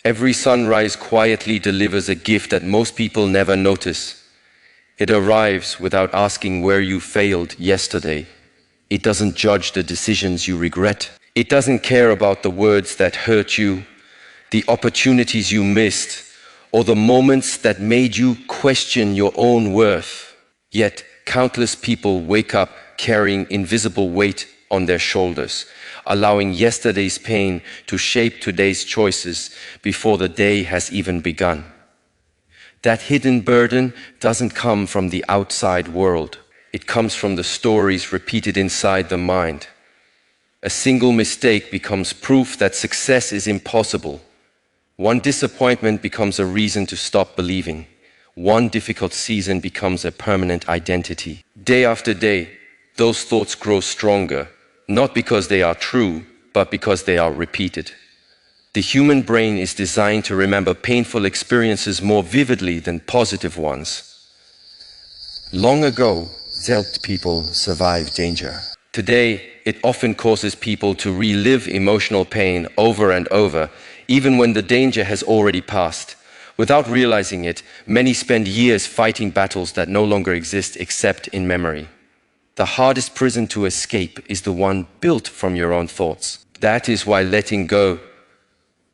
Every sunrise quietly delivers a gift that most people never notice. It arrives without asking where you failed yesterday. It doesn't judge the decisions you regret. It doesn't care about the words that hurt you, the opportunities you missed, or the moments that made you question your own worth. Yet, countless people wake up carrying invisible weight on their shoulders, allowing yesterday's pain to shape today's choices before the day has even begun. That hidden burden doesn't come from the outside world. It comes from the stories repeated inside the mind. A single mistake becomes proof that success is impossible. One disappointment becomes a reason to stop believing. One difficult season becomes a permanent identity. Day after day, those thoughts grow stronger, not because they are true, but because they are repeated. The human brain is designed to remember painful experiences more vividly than positive ones. Long ago, helped people survive danger. Today, it often causes people to relive emotional pain over and over, even when the danger has already passed. Without realizing it, many spend years fighting battles that no longer exist except in memory. The hardest prison to escape is the one built from your own thoughts. That is why letting go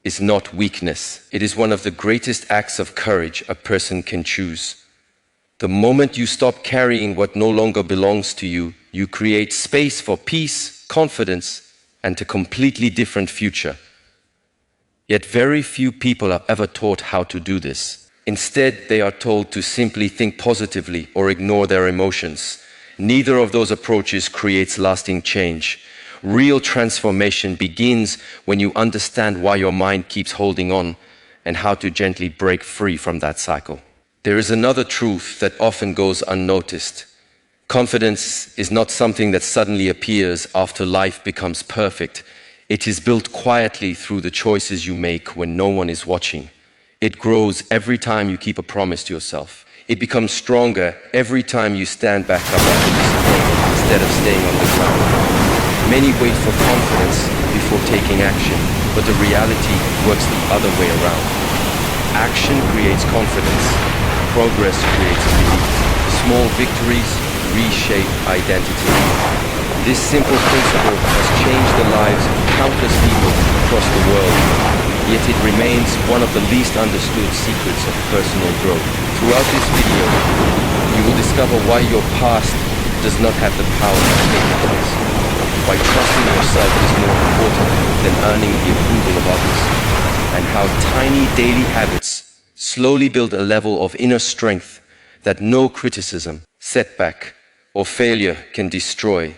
is not weakness. It is one of the greatest acts of courage a person can choose. The moment you stop carrying what no longer belongs to you, you create space for peace, confidence, and a completely different future. Yet very few people are ever taught how to do this. Instead, they are told to simply think positively or ignore their emotions. Neither of those approaches creates lasting change. Real transformation begins when you understand why your mind keeps holding on and how to gently break free from that cycle. There is another truth that often goes unnoticed. Confidence is not something that suddenly appears after life becomes perfect. It is built quietly through the choices you make when no one is watching. It grows every time you keep a promise to yourself. It becomes stronger every time you stand back up after disappointment instead of staying on the ground. Many wait for confidence before taking action, but the reality works the other way around. Action creates confidence. Progress creates belief. Small victories reshape identity. This simple principle has changed the lives of countless people across the world, yet it remains one of the least understood secrets of personal growth. Throughout this video, you will discover why your past does not have the power to take your place, why trusting yourself is more important than earning the approval of others, and how tiny daily habits slowly build a level of inner strength that no criticism, setback, or failure can destroy.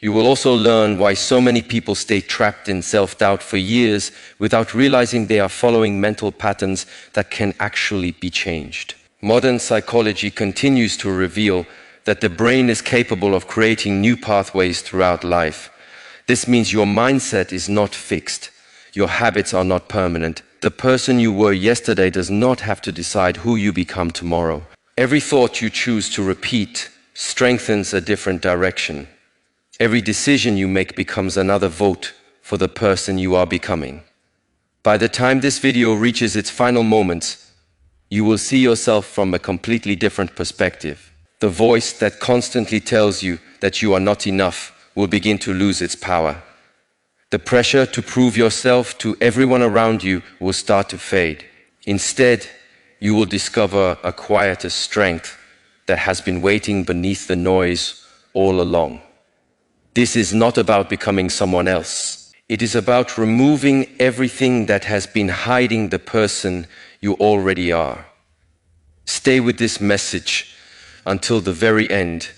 You will also learn why so many people stay trapped in self-doubt for years without realizing they are following mental patterns that can actually be changed. Modern psychology continues to reveal that the brain is capable of creating new pathways throughout life. This means your mindset is not fixed. Your habits are not permanent. The person you were yesterday does not have to decide who you become tomorrow. Every thought you choose to repeat strengthens a different direction. Every decision you make becomes another vote for the person you are becoming. By the time this video reaches its final moments, you will see yourself from a completely different perspective. The voice that constantly tells you that you are not enough will begin to lose its power. The pressure to prove yourself to everyone around you will start to fade. Instead, you will discover a quieter strength that has been waiting beneath the noise all along. This is not about becoming someone else. It is about removing everything that has been hiding the person you already are. Stay with this message until the very end,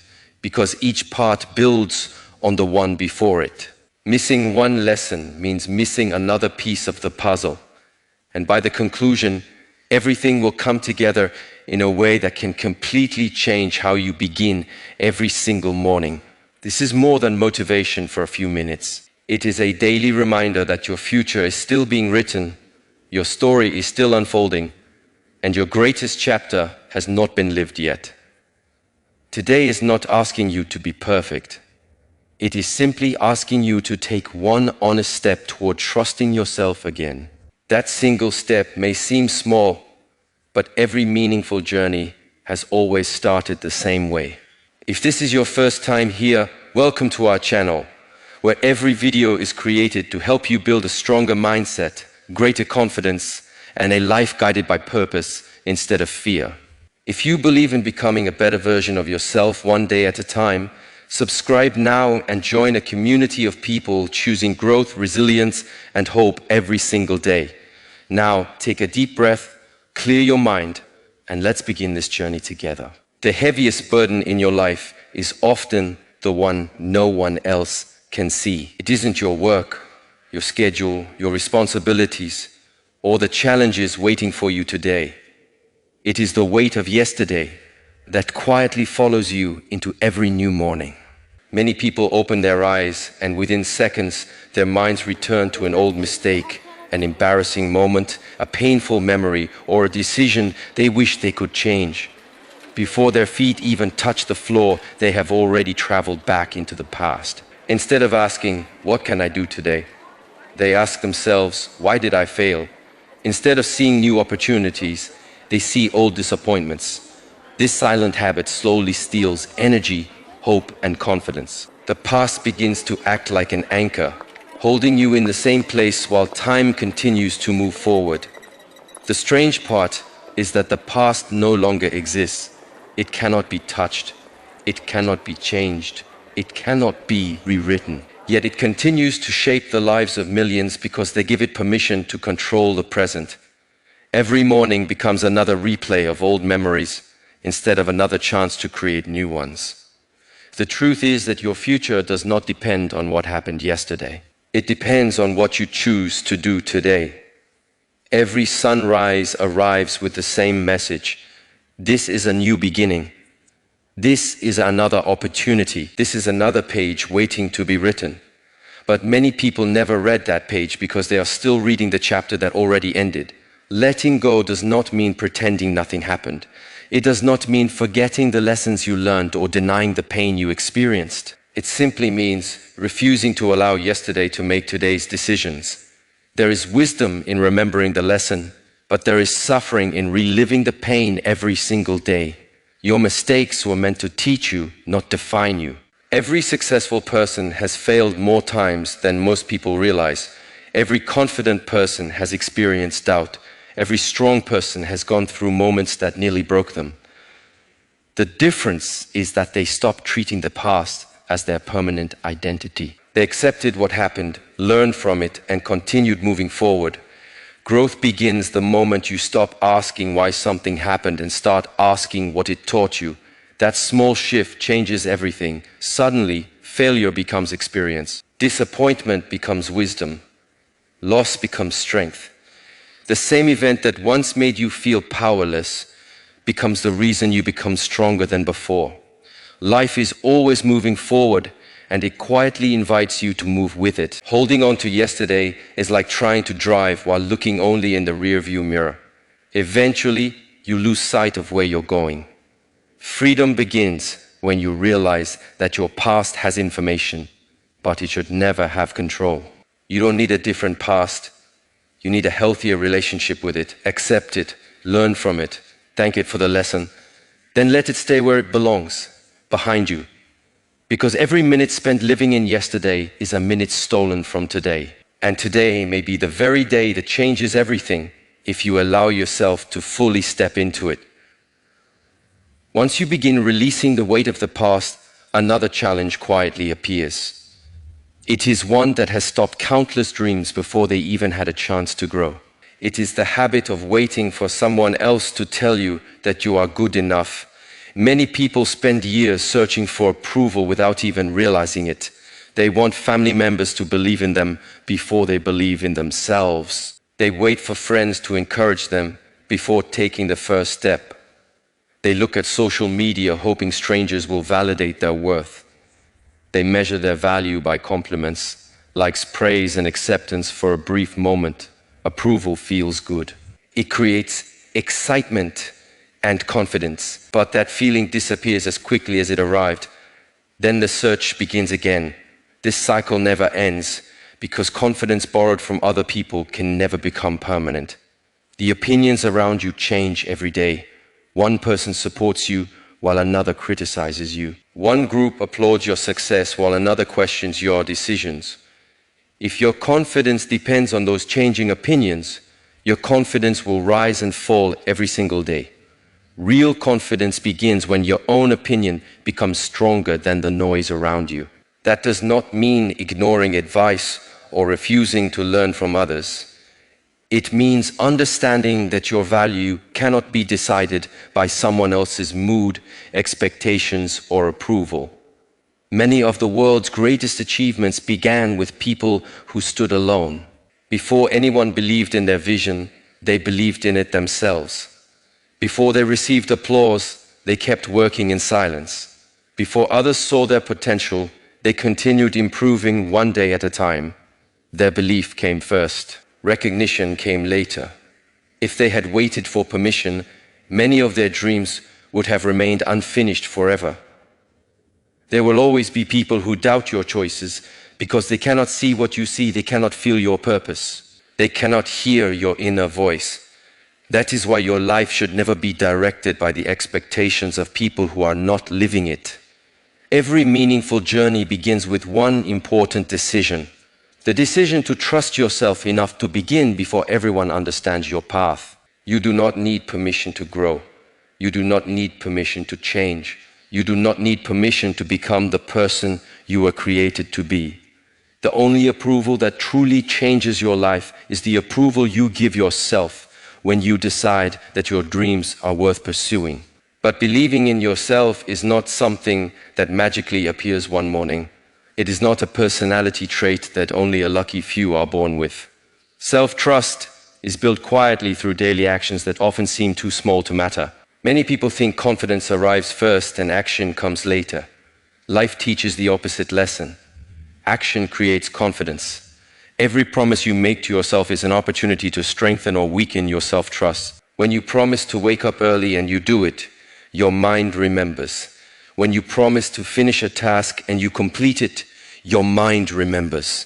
because each part builds on the one before it. Missing one lesson means missing another piece of the puzzle. And by the conclusion, everything will come together in a way that can completely change how you begin every single morning. This is more than motivation for a few minutes. It is a daily reminder that your future is still being written, your story is still unfolding, and your greatest chapter has not been lived yet. Today is not asking you to be perfect. It is simply asking you to take one honest step toward trusting yourself again. That single step may seem small, but every meaningful journey has always started the same way. If this is your first time here, welcome to our channel, where every video is created to help you build a stronger mindset, greater confidence, and a life guided by purpose instead of fear. If you believe in becoming a better version of yourself one day at a time, subscribe now and join a community of people choosing growth, resilience, and hope every single day. Now, take a deep breath, clear your mind, and let's begin this journey together. The heaviest burden in your life is often the one no one else can see. It isn't your work, your schedule, your responsibilities, or the challenges waiting for you today. It is the weight of yesterday that quietly follows you into every new morning. Many people open their eyes and within seconds their minds return to an old mistake, an embarrassing moment, a painful memory, or a decision they wish they could change. Before their feet even touch the floor, they have already traveled back into the past. Instead of asking, "What can I do today?" they ask themselves, "Why did I fail?" Instead of seeing new opportunities, they see old disappointments. This silent habit slowly steals energy, hope, and confidence. The past begins to act like an anchor, holding you in the same place while time continues to move forward. The strange part is that the past no longer exists. It cannot be touched. It cannot be changed. It cannot be rewritten. Yet it continues to shape the lives of millions because they give it permission to control the present. Every morning becomes another replay of old memories instead of another chance to create new ones. The truth is that your future does not depend on what happened yesterday. It depends on what you choose to do today. Every sunrise arrives with the same message. This is a new beginning. This is another opportunity. This is another page waiting to be written. But many people never read that page because they are still reading the chapter that already ended. Letting go does not mean pretending nothing happened. It does not mean forgetting the lessons you learned or denying the pain you experienced. It simply means refusing to allow yesterday to make today's decisions. There is wisdom in remembering the lesson, but there is suffering in reliving the pain every single day. Your mistakes were meant to teach you, not define you. Every successful person has failed more times than most people realize. Every confident person has experienced doubt. Every strong person has gone through moments that nearly broke them. The difference is that they stopped treating the past as their permanent identity. They accepted what happened, learned from it, and continued moving forward. Growth begins the moment you stop asking why something happened and start asking what it taught you. That small shift changes everything. Suddenly, failure becomes experience. Disappointment becomes wisdom. Loss becomes strength. The same event that once made you feel powerless becomes the reason you become stronger than before. Life is always moving forward, and it quietly invites you to move with it. Holding on to yesterday is like trying to drive while looking only in the rearview mirror. Eventually, you lose sight of where you're going. Freedom begins when you realize that your past has information, but it should never have control. You don't need a different past. You need a healthier relationship with it. Accept it, learn from it, thank it for the lesson, then let it stay where it belongs, behind you. Because every minute spent living in yesterday is a minute stolen from today. And today may be the very day that changes everything if you allow yourself to fully step into it. Once you begin releasing the weight of the past, another challenge quietly appears. It is one that has stopped countless dreams before they even had a chance to grow. It is the habit of waiting for someone else to tell you that you are good enough. Many people spend years searching for approval without even realizing it. They want family members to believe in them before they believe in themselves. They wait for friends to encourage them before taking the first step. They look at social media hoping strangers will validate their worth. They measure their value by compliments, likes, praise, and acceptance for a brief moment. Approval feels good. It creates excitement and confidence, but that feeling disappears as quickly as it arrived. Then the search begins again. This cycle never ends because confidence borrowed from other people can never become permanent. The opinions around you change every day. One person supports you while another criticizes you. One group applauds your success while another questions your decisions. If your confidence depends on those changing opinions, your confidence will rise and fall every single day. Real confidence begins when your own opinion becomes stronger than the noise around you. That does not mean ignoring advice or refusing to learn from others. It means understanding that your value cannot be decided by someone else's mood, expectations, or approval. Many of the world's greatest achievements began with people who stood alone. Before anyone believed in their vision, they believed in it themselves. Before they received applause, they kept working in silence. Before others saw their potential, they continued improving one day at a time. Their belief came first. Recognition came later. If they had waited for permission, many of their dreams would have remained unfinished forever. There will always be people who doubt your choices because they cannot see what you see, they cannot feel your purpose, they cannot hear your inner voice. That is why your life should never be directed by the expectations of people who are not living it. Every meaningful journey begins with one important decision. The decision to trust yourself enough to begin before everyone understands your path. You do not need permission to grow. You do not need permission to change. You do not need permission to become the person you were created to be. The only approval that truly changes your life is the approval you give yourself when you decide that your dreams are worth pursuing. But believing in yourself is not something that magically appears one morning. It is not a personality trait that only a lucky few are born with. Self-trust is built quietly through daily actions that often seem too small to matter. Many people think confidence arrives first and action comes later. Life teaches the opposite lesson. Action creates confidence. Every promise you make to yourself is an opportunity to strengthen or weaken your self-trust. When you promise to wake up early and you do it, your mind remembers. When you promise to finish a task and you complete it, your mind remembers.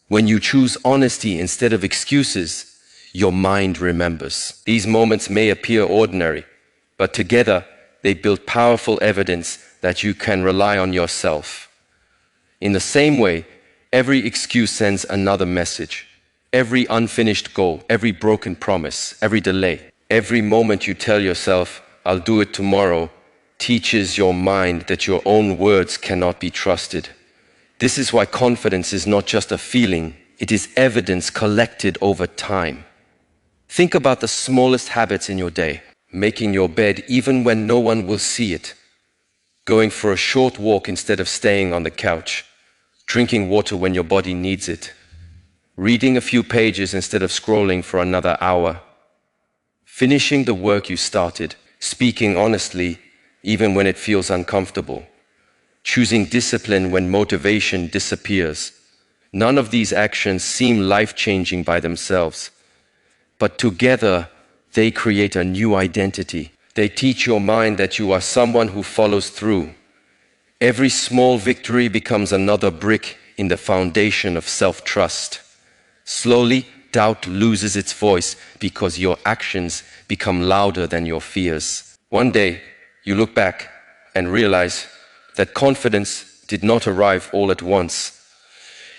When you choose honesty instead of excuses, your mind remembers. These moments may appear ordinary, but together they build powerful evidence that you can rely on yourself. In the same way, every excuse sends another message. Every unfinished goal, every broken promise, every delay, every moment you tell yourself, "I'll do it tomorrow," teaches your mind that your own words cannot be trusted. This is why confidence is not just a feeling, it is evidence collected over time. Think about the smallest habits in your day. Making your bed even when no one will see it. Going for a short walk instead of staying on the couch. Drinking water when your body needs it. Reading a few pages instead of scrolling for another hour. Finishing the work you started. Speaking honestly even when it feels uncomfortable. Choosing discipline when motivation disappears. None of these actions seem life-changing by themselves, but together they create a new identity. They teach your mind that you are someone who follows through. Every small victory becomes another brick in the foundation of self-trust. Slowly, doubt loses its voice because your actions become louder than your fears. One day, you look back and realize that confidence did not arrive all at once.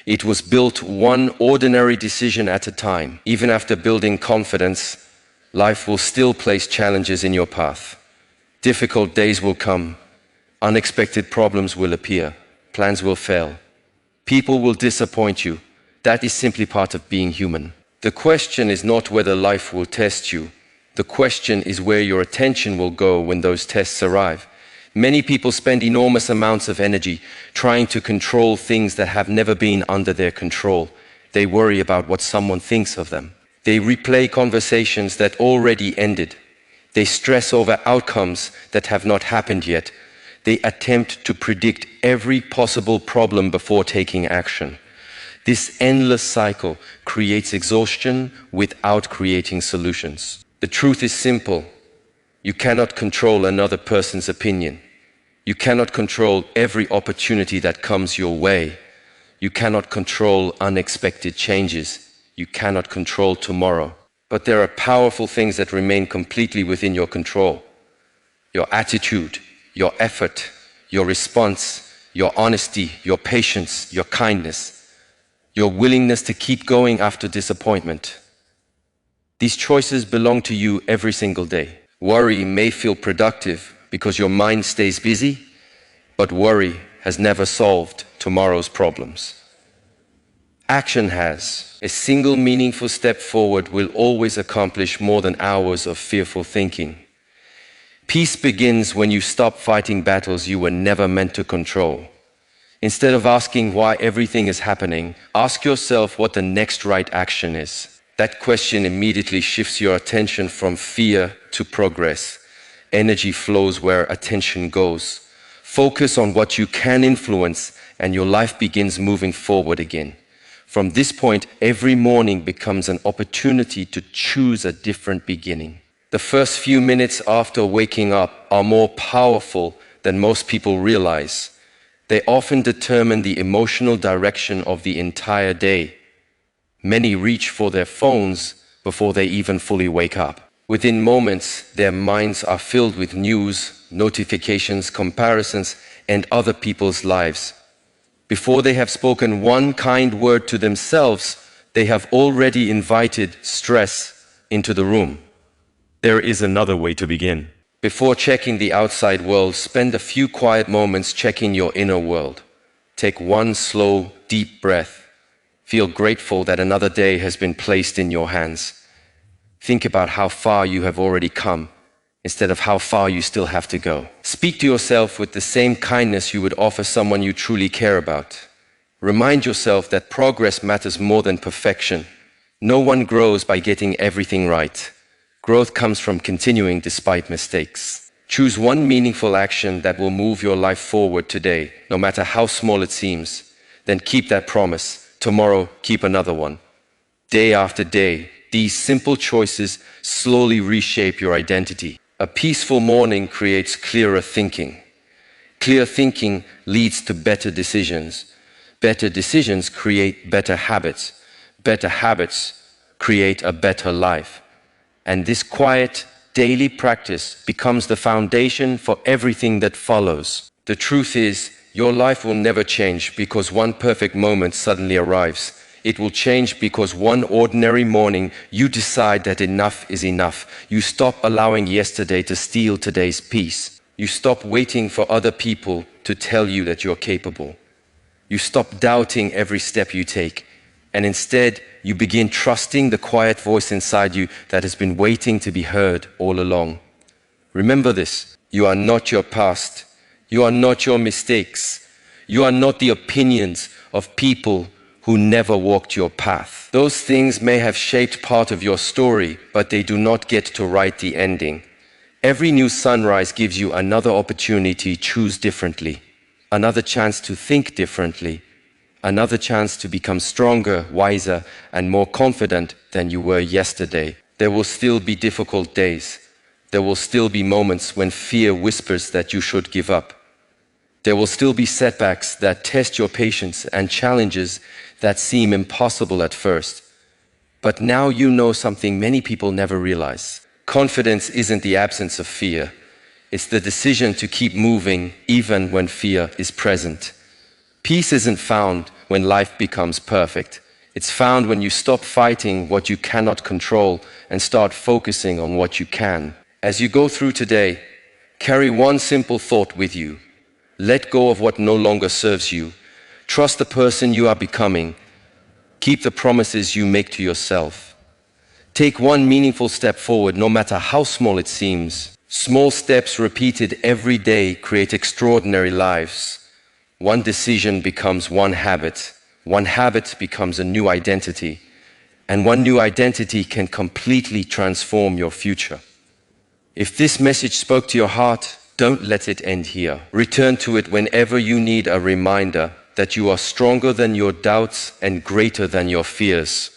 It was built one ordinary decision at a time. Even after building confidence, life will still place challenges in your path. Difficult days will come. Unexpected problems will appear. Plans will fail. People will disappoint you. That is simply part of being human. The question is not whether life will test you. The question is where your attention will go when those tests arrive. Many people spend enormous amounts of energy trying to control things that have never been under their control. They worry about what someone thinks of them. They replay conversations that already ended. They stress over outcomes that have not happened yet. They attempt to predict every possible problem before taking action. This endless cycle creates exhaustion without creating solutions. The truth is simple. You cannot control another person's opinion. You cannot control every opportunity that comes your way. You cannot control unexpected changes. You cannot control tomorrow. But there are powerful things that remain completely within your control. Your attitude, your effort, your response, your honesty, your patience, your kindness, your willingness to keep going after disappointment. These choices belong to you every single day. Worry may feel productive because your mind stays busy, but worry has never solved tomorrow's problems. Action has. A single meaningful step forward will always accomplish more than hours of fearful thinking. Peace begins when you stop fighting battles you were never meant to control. Instead of asking why everything is happening, ask yourself what the next right action is. That question immediately shifts your attention from fear to progress. Energy flows where attention goes. Focus on what you can influence, and your life begins moving forward again. From this point, every morning becomes an opportunity to choose a different beginning. The first few minutes after waking up are more powerful than most people realize. They often determine the emotional direction of the entire day. Many reach for their phones before they even fully wake up. Within moments, their minds are filled with news, notifications, comparisons, and other people's lives. Before they have spoken one kind word to themselves, they have already invited stress into the room. There is another way to begin. Before checking the outside world, spend a few quiet moments checking your inner world. Take one slow, deep breath. Feel grateful that another day has been placed in your hands. Think about how far you have already come, instead of how far you still have to go. Speak to yourself with the same kindness you would offer someone you truly care about. Remind yourself that progress matters more than perfection. No one grows by getting everything right. Growth comes from continuing despite mistakes. Choose one meaningful action that will move your life forward today, no matter how small it seems. Then keep that promise. Tomorrow, keep another one. Day after day, these simple choices slowly reshape your identity. A peaceful morning creates clearer thinking. Clear thinking leads to better decisions. Better decisions create better habits. Better habits create a better life. And this quiet, daily practice becomes the foundation for everything that follows. The truth is, your life will never change because one perfect moment suddenly arrives. It will change because one ordinary morning you decide that enough is enough. You stop allowing yesterday to steal today's peace. You stop waiting for other people to tell you that you're capable. You stop doubting every step you take. And instead, you begin trusting the quiet voice inside you that has been waiting to be heard all along. Remember this: you are not your past. You are not your mistakes. You are not the opinions of people who never walked your path. Those things may have shaped part of your story, but they do not get to write the ending. Every new sunrise gives you another opportunity to choose differently, another chance to think differently, another chance to become stronger, wiser, and more confident than you were yesterday. There will still be difficult days. There will still be moments when fear whispers that you should give up. There will still be setbacks that test your patience and challenges that seem impossible at first. But now you know something many people never realize. Confidence isn't the absence of fear. It's the decision to keep moving even when fear is present. Peace isn't found when life becomes perfect. It's found when you stop fighting what you cannot control and start focusing on what you can. As you go through today, carry one simple thought with you. Let go of what no longer serves you. Trust the person you are becoming. Keep the promises you make to yourself. Take one meaningful step forward, no matter how small it seems. Small steps repeated every day create extraordinary lives. One decision becomes one habit. One habit becomes a new identity. And one new identity can completely transform your future. If this message spoke to your heart, don't let it end here. Return to it whenever you need a reminder that you are stronger than your doubts and greater than your fears.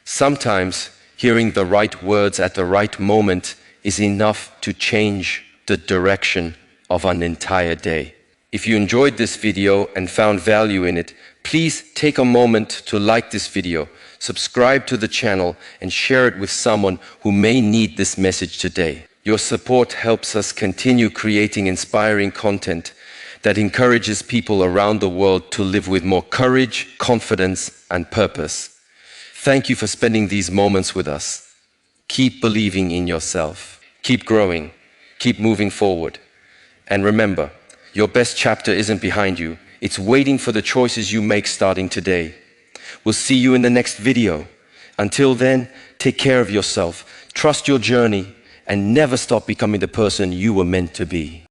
Sometimes hearing the right words at the right moment is enough to change the direction of an entire day. If you enjoyed this video and found value in it, Please take a moment to like this video, subscribe to the channel, and share it with someone who may need this message today. Your support helps us continue creating inspiring content that encourages people around the world to live with more courage, confidence, and purpose. Thank you for spending these moments with us. Keep believing in yourself. Keep growing. Keep moving forward. And remember, your best chapter isn't behind you. It's waiting for the choices you make starting today. We'll see you in the next video. Until then, take care of yourself, trust your journey, and never stop becoming the person you were meant to be.